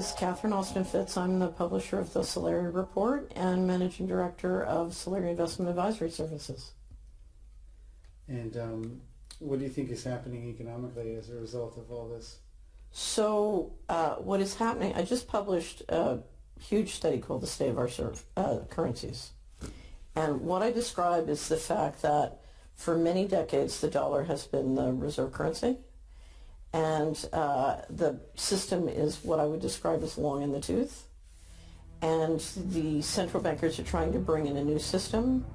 is Catherine Austin-Fitz. I'm the publisher of the Solari Report and managing director of Solari Investment Advisory Services. And what do you think is happening economically as a result of all this? So what is happening, I just published a huge study called the State of Our Currencies. And what I describe is the fact that for many decades the dollar has been the reserve currency. And the system is what I would describe as long in the tooth. And the central bankers are trying to bring in a new system.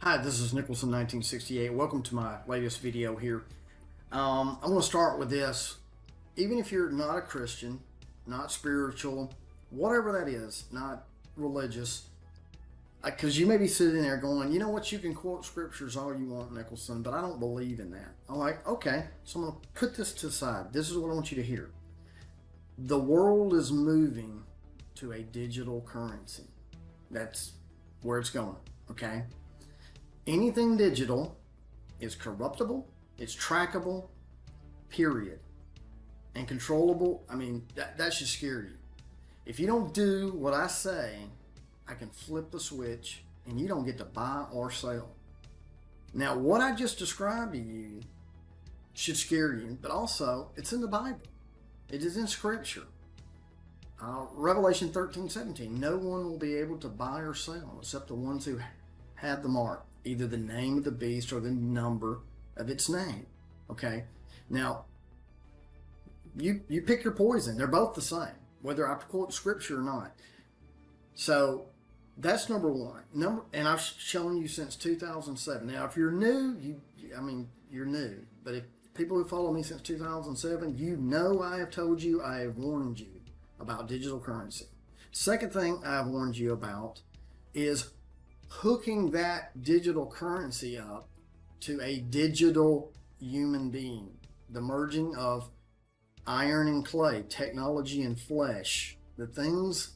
Hi, this is Nicholson1968. Welcome to my latest video here. I want to start with this. Even if you're not a Christian, not spiritual, whatever that is, not religious, because you may be sitting there going, you know what, you can quote scriptures all you want, Nicholson, but I don't believe in that. I'm like, okay, so I'm going to put this to the side. This is what I want you to hear. The world is moving to a digital currency. That's where it's going, okay? Anything digital is corruptible, it's trackable, period. And controllable. I mean, that should scare you. If you don't do what I say, I can flip the switch and you don't get to buy or sell. Now, what I just described to you should scare you, but also it's in the Bible. It is in Scripture. Revelation 13:17, no one will be able to buy or sell except the ones who have the mark, either the name of the beast or the number of its name. Okay? Now, you pick your poison. They're both the same, whether I quote scripture or not. So that's number one. And I've shown you since 2007. Now, if you're new, you're new. But if people who follow me since 2007, you know I have told you, I have warned you about digital currency. Second thing I've warned you about is hooking that digital currency up to a digital human being. The merging of iron and clay, technology and flesh, the things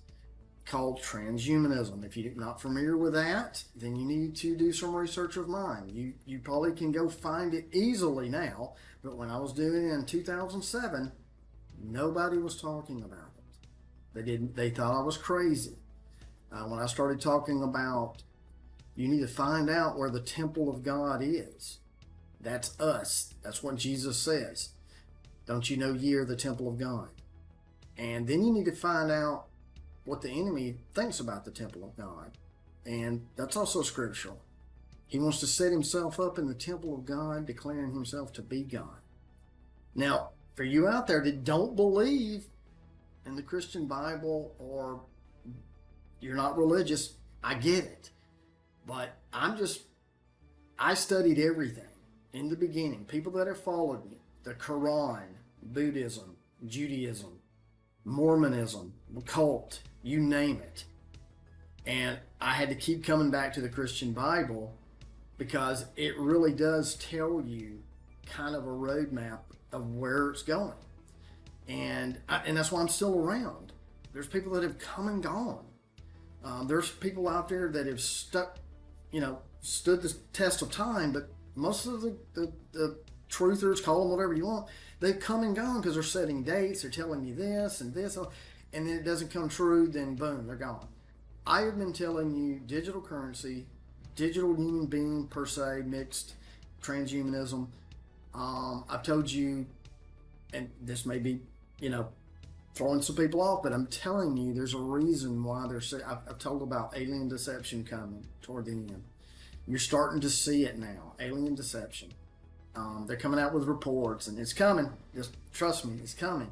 called transhumanism. If you're not familiar with that, then you need to do some research of mine. You probably can go find it easily now, but when I was doing it in 2007, nobody was talking about it. They thought I was crazy. When I started talking about you need to find out where the temple of God is. That's us. That's what Jesus says. Don't you know ye are the temple of God? And then you need to find out what the enemy thinks about the temple of God. And that's also scriptural. He wants to set himself up in the temple of God, declaring himself to be God. Now, for you out there that don't believe in the Christian Bible or you're not religious, I get it. But I studied everything in the beginning. People that have followed me, the Quran, Buddhism, Judaism, Mormonism, cult, you name it. And I had to keep coming back to the Christian Bible because it really does tell you kind of a roadmap of where it's going. And that's why I'm still around. There's people that have come and gone. There's people out there that have stood the test of time, but most of the truthers, call them whatever you want, they've come and gone because they're setting dates, they're telling you this and this, and then it doesn't come true, then boom, they're gone. I have been telling you digital currency, digital human being per se, mixed transhumanism. I've told you, and this may be, throwing some people off, but I'm telling you, there's a reason why I've told about alien deception coming toward the end. You're starting to see it now, alien deception. They're coming out with reports, and it's coming. Just trust me, it's coming.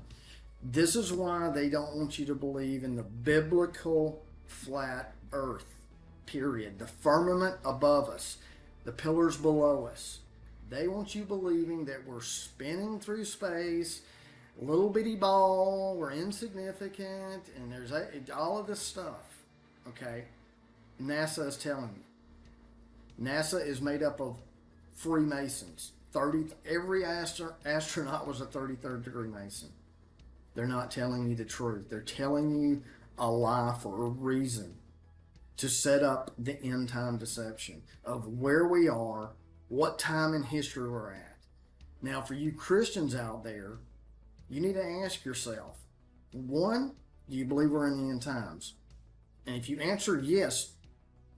This is why they don't want you to believe in the biblical flat earth, period. The firmament above us, the pillars below us. They want you believing that we're spinning through space, little bitty ball, we're insignificant, and there's all of this stuff. Okay? NASA is telling you. NASA is made up of Freemasons. Every astronaut was a 33rd degree Mason. They're not telling you the truth. They're telling you a lie for a reason, to set up the end time deception of where we are, what time in history we're at. Now, for you Christians out there, you need to ask yourself, one, do you believe we're in the end times? And if you answer yes,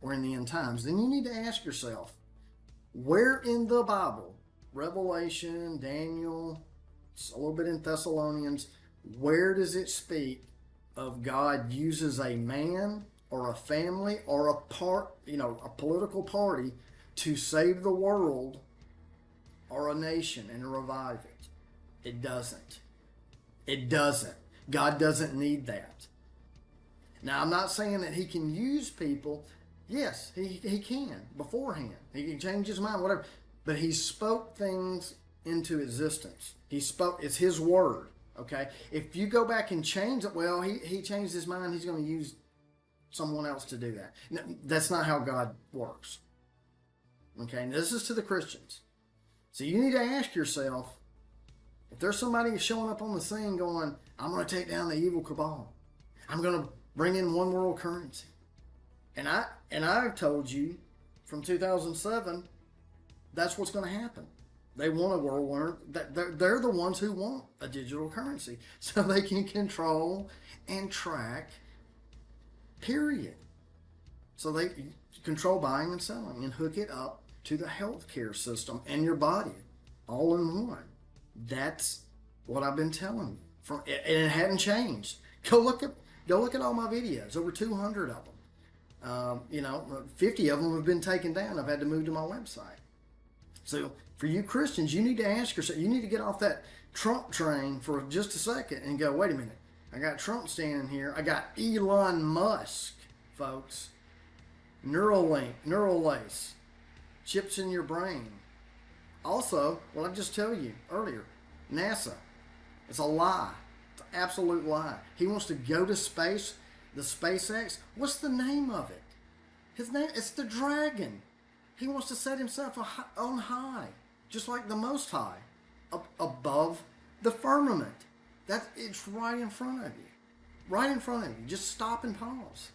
we're in the end times, then you need to ask yourself, where in the Bible, Revelation, Daniel, a little bit in Thessalonians, where does it speak of God uses a man or a family or a political party to save the world or a nation and revive it? It doesn't. It doesn't. God doesn't need that. Now, I'm not saying that he can use people. Yes, he can beforehand. He can change his mind, whatever. But he spoke things into existence. He spoke, it's his word, okay? If you go back and change it, well, he changed his mind, he's going to use someone else to do that. No, that's not how God works. Okay, and this is to the Christians. So you need to ask yourself, if there's somebody showing up on the scene going, I'm going to take down the evil cabal. I'm going to bring in one world currency. And I've told you from 2007, that's what's going to happen. They want a world war. They're the ones who want a digital currency so they can control and track, period. So they control buying and selling and hook it up to the healthcare system and your body all in one. That's what I've been telling you. And it hadn't changed. Go look at all my videos, over 200 of them. 50 of them have been taken down. I've had to move to my website. So for you Christians, you need to ask yourself, you need to get off that Trump train for just a second and go, wait a minute. I got Trump standing here. I got Elon Musk, folks. Neuralink, neural lace, chips in your brain. Also, what I just tell you earlier, NASA, it's a lie. It's an absolute lie. He wants to go to space, the SpaceX. What's the name of it? His name, it's the Dragon. He wants to set himself on high, just like the Most High, above the firmament. It's right in front of you. Right in front of you. Just stop and pause.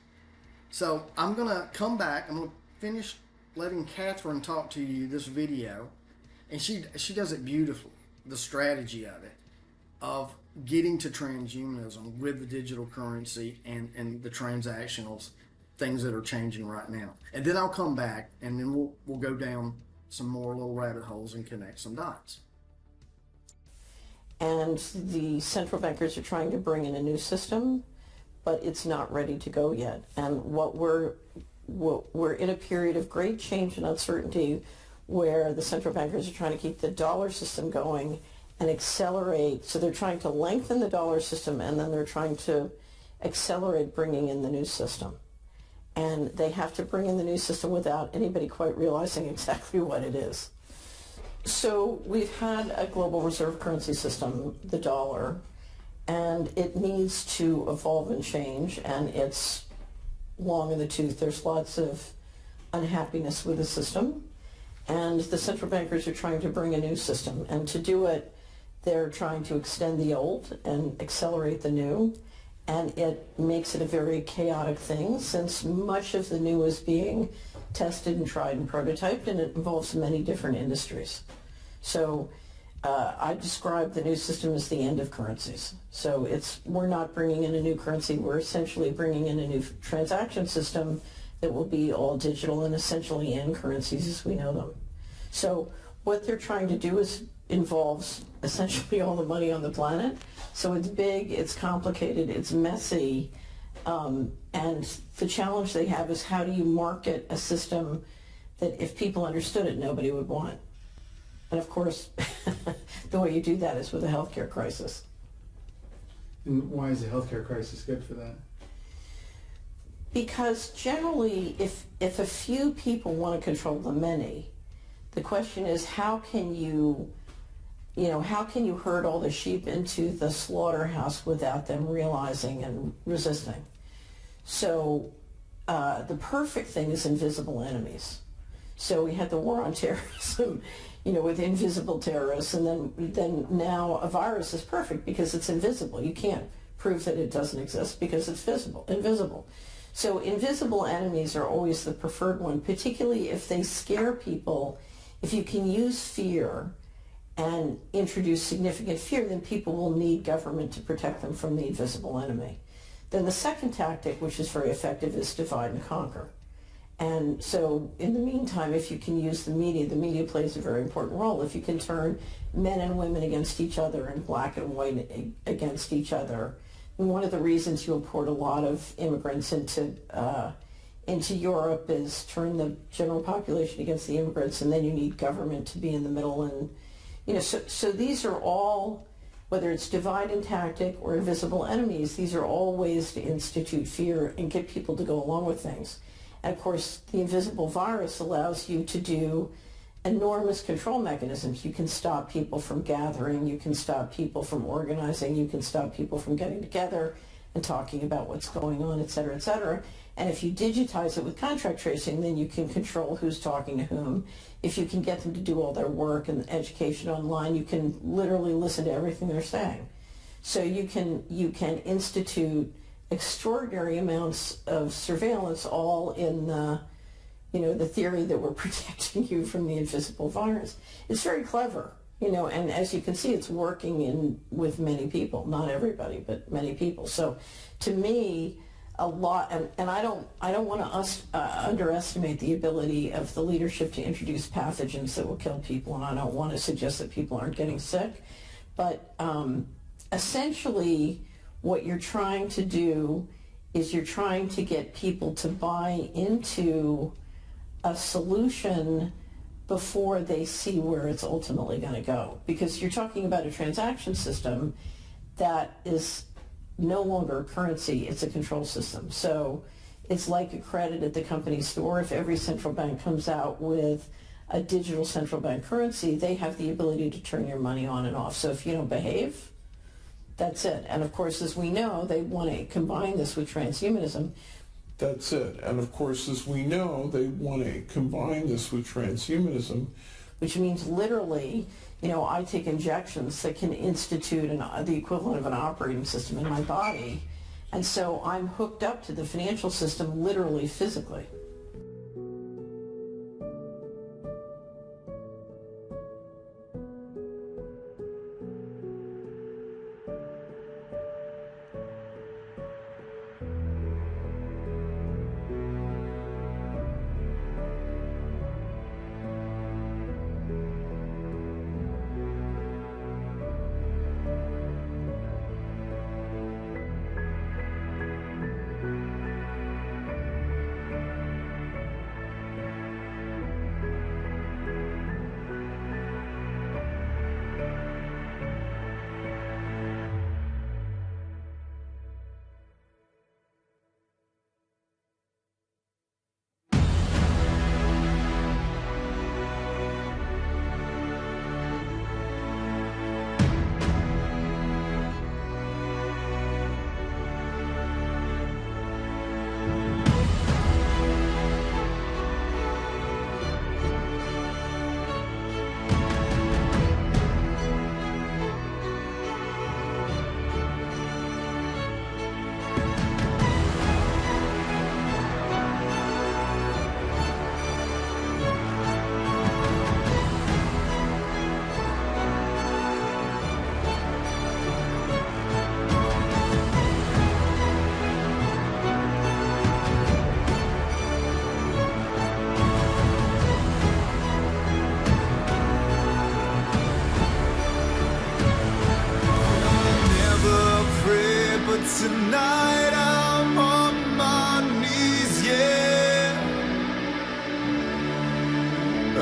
So I'm going to come back. I'm going to finish letting Catherine talk to you this video. And she does it beautifully, the strategy of it, of getting to transhumanism with the digital currency and the transactional things that are changing right now. And then I'll come back and then we'll go down some more little rabbit holes and connect some dots. And the central bankers are trying to bring in a new system, but it's not ready to go yet. And we're in a period of great change and uncertainty where the central bankers are trying to keep the dollar system going and accelerate. So they're trying to lengthen the dollar system, and then they're trying to accelerate bringing in the new system. And they have to bring in the new system without anybody quite realizing exactly what it is. So we've had a global reserve currency system, the dollar, and it needs to evolve and change, and it's long in the tooth. There's lots of unhappiness with the system, and the central bankers are trying to bring a new system, and to do it, they're trying to extend the old and accelerate the new, and it makes it a very chaotic thing since much of the new is being tested and tried and prototyped, and it involves many different industries. So I describe the new system as the end of currencies. So we're not bringing in a new currency, we're essentially bringing in a new transaction system that will be all digital and essentially end currencies as we know them. So what they're trying to do involves essentially all the money on the planet. So it's big, it's complicated, it's messy, and the challenge they have is how do you market a system that if people understood it, nobody would want. And of course, the way you do that is with a healthcare crisis. And why is the healthcare crisis good for that? Because generally, if a few people want to control the many, the question is how can you herd all the sheep into the slaughterhouse without them realizing and resisting? So the perfect thing is invisible enemies. So we had the war on terrorism, with invisible terrorists, and then now a virus is perfect because it's invisible. You can't prove that it doesn't exist because it's invisible. So invisible enemies are always the preferred one, particularly if they scare people. If you can use fear and introduce significant fear, then people will need government to protect them from the invisible enemy. Then the second tactic, which is very effective, is divide and conquer. And so in the meantime, if you can use the media plays a very important role. If you can turn men and women against each other and black and white against each other. And one of the reasons you import a lot of immigrants into Europe is turn the general population against the immigrants, and then you need government to be in the middle. And so these are all, whether it's divide and tactic or invisible enemies, these are all ways to institute fear and get people to go along with things. And of course, the invisible virus allows you to do enormous control mechanisms. You can stop people from gathering, you can stop people from organizing, you can stop people from getting together and talking about what's going on, et cetera, et cetera. And if you digitize it with contract tracing, then you can control who's talking to whom. If you can get them to do all their work and education online, you can literally listen to everything they're saying. So you can institute extraordinary amounts of surveillance, all in the theory that we're protecting you from the invisible virus. It's very clever, and as you can see, it's working with many people, not everybody, but many people. So to me, a lot, and I don't want to underestimate the ability of the leadership to introduce pathogens that will kill people, and I don't want to suggest that people aren't getting sick, but essentially what you're trying to do is you're trying to get people to buy into a solution before they see where it's ultimately going to go. Because you're talking about a transaction system that is no longer a currency, it's a control system. So it's like a credit at the company store. If every central bank comes out with a digital central bank currency, they have the ability to turn your money on and off. So if you don't behave, that's it. And of course, as we know, they want to combine this with transhumanism. That's it. And of course, as we know, they want to combine this with transhumanism. Which means literally, I take injections that can institute the equivalent of an operating system in my body. And so I'm hooked up to the financial system literally, physically.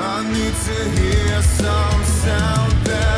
I need to hear some sound that